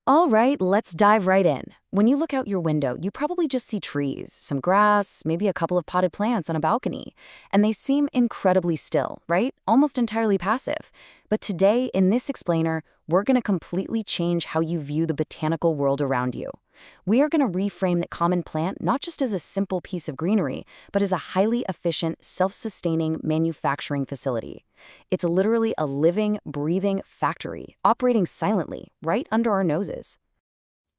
All right, let's dive right in. When you look out your window, you probably just see trees, some grass, maybe a couple of potted plants on a balcony. And they seem incredibly still, right? Almost entirely passive. But today, in this explainer, we're going to completely change how you view the botanical world around you. We are going to reframe the common plant not just as a simple piece of greenery, but as a highly efficient, self-sustaining manufacturing facility. It's literally a living, breathing factory, operating silently, right under our noses.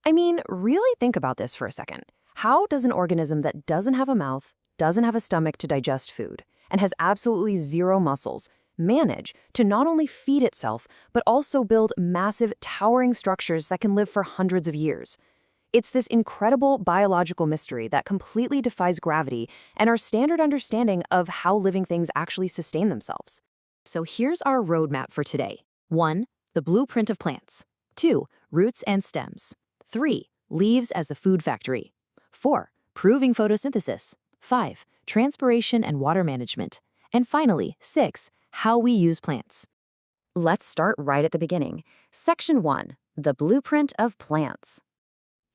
I mean, really think about this for a second. How does an organism that doesn't have a mouth, doesn't have a stomach to digest food, and has absolutely zero muscles manage to not only feed itself, but also build massive, towering structures that can live for hundreds of years? It's this incredible biological mystery that completely defies gravity and our standard understanding of how living things actually sustain themselves. So here's our roadmap for today. 1. The blueprint of plants. 2. Roots and stems. 3. Leaves as the food factory. 4. Proving photosynthesis. 5. Transpiration and water management. And finally, 6. How we use plants. Let's start right at the beginning. Section 1. The blueprint of plants.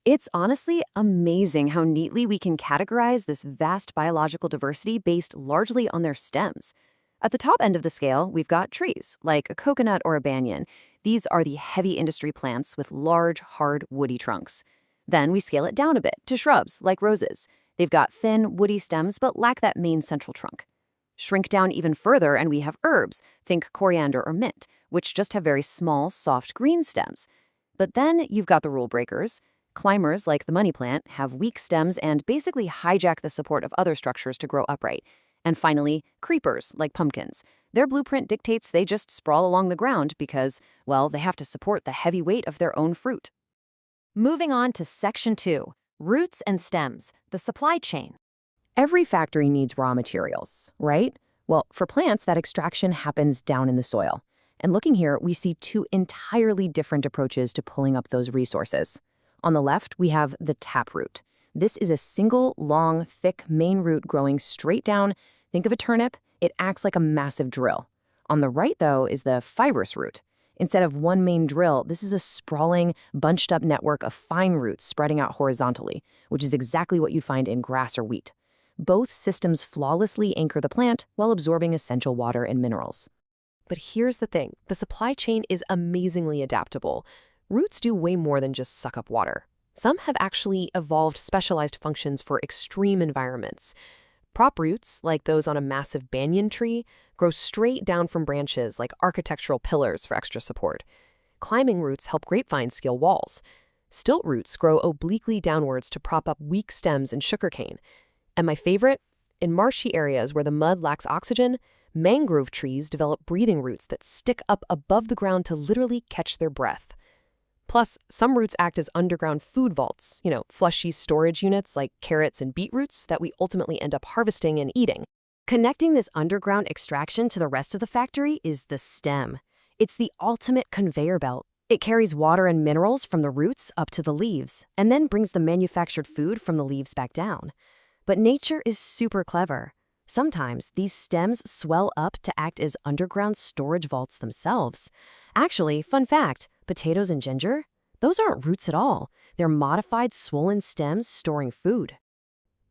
It's honestly amazing how neatly we can categorize this vast biological diversity based largely on their stems. At the top end of the scale, we've got trees, like a coconut or a banyan. These are the heavy industry plants with large, hard, woody trunks. Then we scale it down a bit to shrubs, like roses. They've got thin, woody stems but lack that main central trunk. Shrink down even further and we have herbs, think coriander or mint, which just have very small, soft green stems. But then you've got the rule breakers. Climbers, like the money plant, have weak stems and basically hijack the support of other structures to grow upright. And finally, creepers, like pumpkins. Their blueprint dictates they just sprawl along the ground because, well, they have to support the heavy weight of their own fruit. Moving on to Section 2, Roots and Stems, the supply chain. Every factory needs raw materials, right? Well, for plants, that extraction happens down in the soil. And looking here, we see two entirely different approaches to pulling up those resources. On the left, we have the taproot. This is a single, long, thick main root growing straight down. Think of a turnip. It acts like a massive drill. On the right, though, is the fibrous root. Instead of one main drill, this is a sprawling, bunched-up network of fine roots spreading out horizontally, which is exactly what you'd find in grass or wheat. Both systems flawlessly anchor the plant while absorbing essential water and minerals. But here's the thing. The supply chain is amazingly adaptable. Roots do way more than just suck up water. Some have actually evolved specialized functions for extreme environments. Prop roots, like those on a massive banyan tree, grow straight down from branches like architectural pillars for extra support. Climbing roots help grapevines scale walls. Stilt roots grow obliquely downwards to prop up weak stems in sugarcane. And my favorite? In marshy areas where the mud lacks oxygen, mangrove trees develop breathing roots that stick up above the ground to literally catch their breath. Plus, some roots act as underground food vaults, fleshy storage units like carrots and beetroots that we ultimately end up harvesting and eating. Connecting this underground extraction to the rest of the factory is the stem. It's the ultimate conveyor belt. It carries water and minerals from the roots up to the leaves, and then brings the manufactured food from the leaves back down. But nature is super clever. Sometimes these stems swell up to act as underground storage vaults themselves. Actually, fun fact, potatoes and ginger? Those aren't roots at all. They're modified swollen stems storing food.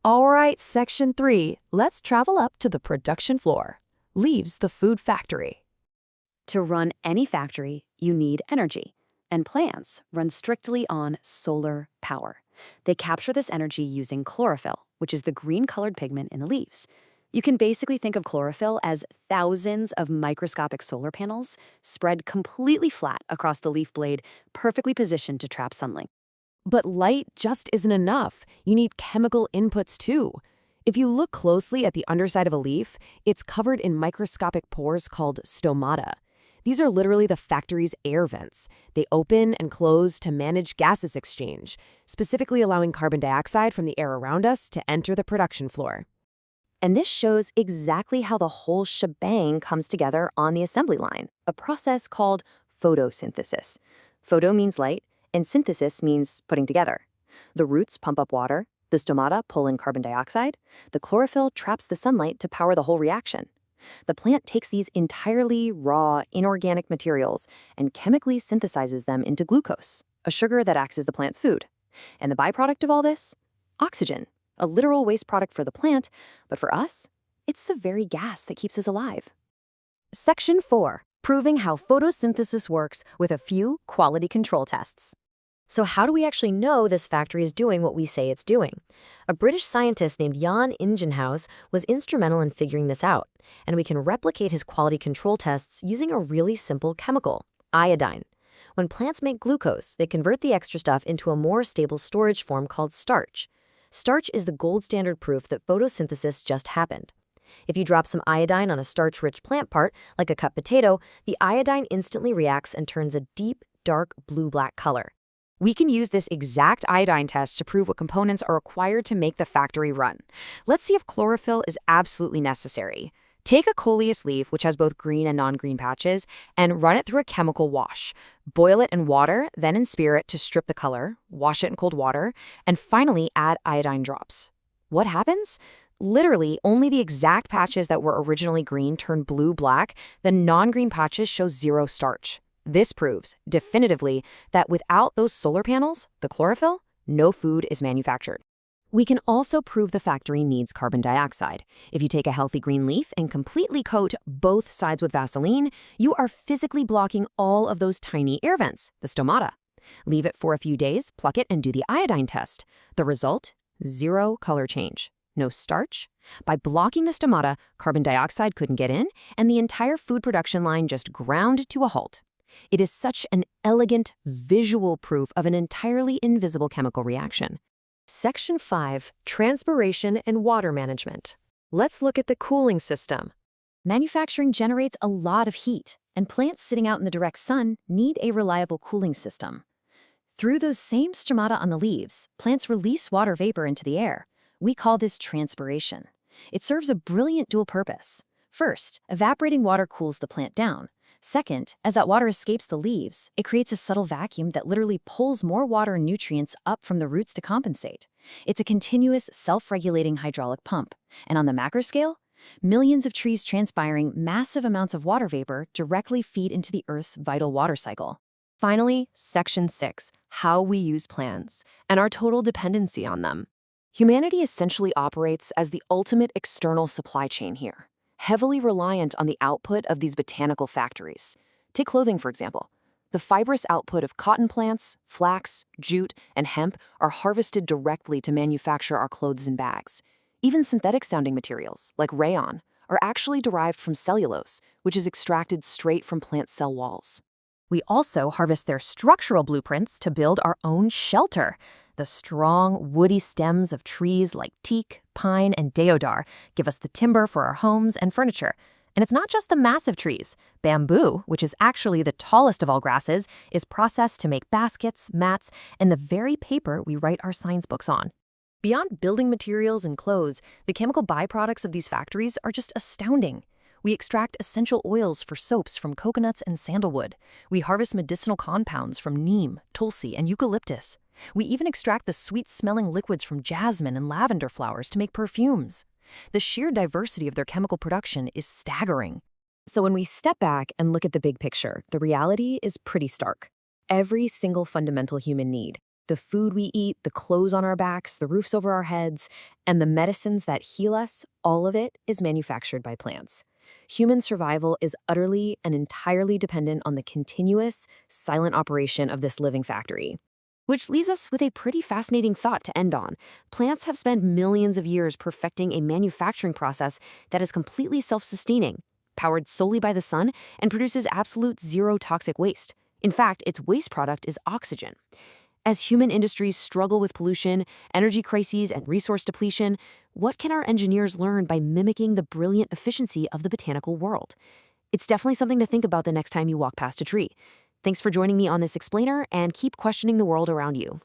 All right, Section 3. Let's travel up to the production floor. Leaves the food factory. To run any factory, you need energy. And plants run strictly on solar power. They capture this energy using chlorophyll, which is the green-colored pigment in the leaves. You can basically think of chlorophyll as thousands of microscopic solar panels spread completely flat across the leaf blade, perfectly positioned to trap sunlight. But light just isn't enough. You need chemical inputs too. If you look closely at the underside of a leaf, it's covered in microscopic pores called stomata. These are literally the factory's air vents. They open and close to manage gases exchange, specifically allowing carbon dioxide from the air around us to enter the production floor. And this shows exactly how the whole shebang comes together on the assembly line, a process called photosynthesis. Photo means light, and synthesis means putting together. The roots pump up water, the stomata pull in carbon dioxide, the chlorophyll traps the sunlight to power the whole reaction. The plant takes these entirely raw, inorganic materials and chemically synthesizes them into glucose, a sugar that acts as the plant's food. And the byproduct of all this? Oxygen, a literal waste product for the plant, but for us, it's the very gas that keeps us alive. Section 4. Proving how photosynthesis works with a few quality control tests. So how do we actually know this factory is doing what we say it's doing? A British scientist named Jan Ingenhousz was instrumental in figuring this out, and we can replicate his quality control tests using a really simple chemical, iodine. When plants make glucose, they convert the extra stuff into a more stable storage form called starch. Starch is the gold standard proof that photosynthesis just happened. If you drop some iodine on a starch-rich plant part, like a cut potato, the iodine instantly reacts and turns a deep, dark blue-black color. We can use this exact iodine test to prove what components are required to make the factory run. Let's see if chlorophyll is absolutely necessary. Take a coleus leaf, which has both green and non-green patches, and run it through a chemical wash. Boil it in water, then in spirit to strip the color, wash it in cold water, and finally add iodine drops. What happens? Literally, only the exact patches that were originally green turn blue-black, the non-green patches show zero starch. This proves, definitively, that without those solar panels, the chlorophyll, no food is manufactured. We can also prove the factory needs carbon dioxide. If you take a healthy green leaf and completely coat both sides with Vaseline, you are physically blocking all of those tiny air vents, the stomata. Leave it for a few days, pluck it, and do the iodine test. The result? Zero color change. No starch. By blocking the stomata, carbon dioxide couldn't get in, and the entire food production line just ground to a halt. It is such an elegant, visual proof of an entirely invisible chemical reaction. Section 5. Transpiration and water management. Let's look at the cooling system. Manufacturing generates a lot of heat, and plants sitting out in the direct sun need a reliable cooling system. Through those same stomata on the leaves, plants release water vapor into the air. We call this transpiration. It serves a brilliant dual purpose. First, evaporating water cools the plant down. Second, as that water escapes the leaves, it creates a subtle vacuum that literally pulls more water and nutrients up from the roots to compensate. It's a continuous, self-regulating hydraulic pump. And on the macro scale, millions of trees transpiring massive amounts of water vapor directly feed into the Earth's vital water cycle. Finally, Section 6, how we use plants and our total dependency on them. Humanity essentially operates as the ultimate external supply chain here, heavily reliant on the output of these botanical factories. Take clothing, for example. The fibrous output of cotton plants, flax, jute, and hemp are harvested directly to manufacture our clothes and bags. Even synthetic-sounding materials, like rayon, are actually derived from cellulose, which is extracted straight from plant cell walls. We also harvest their structural blueprints to build our own shelter. The strong, woody stems of trees like teak, pine, and deodar give us the timber for our homes and furniture. And it's not just the massive trees. Bamboo, which is actually the tallest of all grasses, is processed to make baskets, mats, and the very paper we write our science books on. Beyond building materials and clothes, the chemical byproducts of these factories are just astounding. We extract essential oils for soaps from coconuts and sandalwood. We harvest medicinal compounds from neem, tulsi, and eucalyptus. We even extract the sweet-smelling liquids from jasmine and lavender flowers to make perfumes. The sheer diversity of their chemical production is staggering. So when we step back and look at the big picture, the reality is pretty stark. Every single fundamental human need, the food we eat, the clothes on our backs, the roofs over our heads, and the medicines that heal us, all of it is manufactured by plants. Human survival is utterly and entirely dependent on the continuous, silent operation of this living factory. Which leaves us with a pretty fascinating thought to end on. Plants have spent millions of years perfecting a manufacturing process that is completely self-sustaining, powered solely by the sun, and produces absolute zero toxic waste. In fact, its waste product is oxygen. As human industries struggle with pollution, energy crises, and resource depletion, what can our engineers learn by mimicking the brilliant efficiency of the botanical world? It's definitely something to think about the next time you walk past a tree. Thanks for joining me on this explainer, and keep questioning the world around you.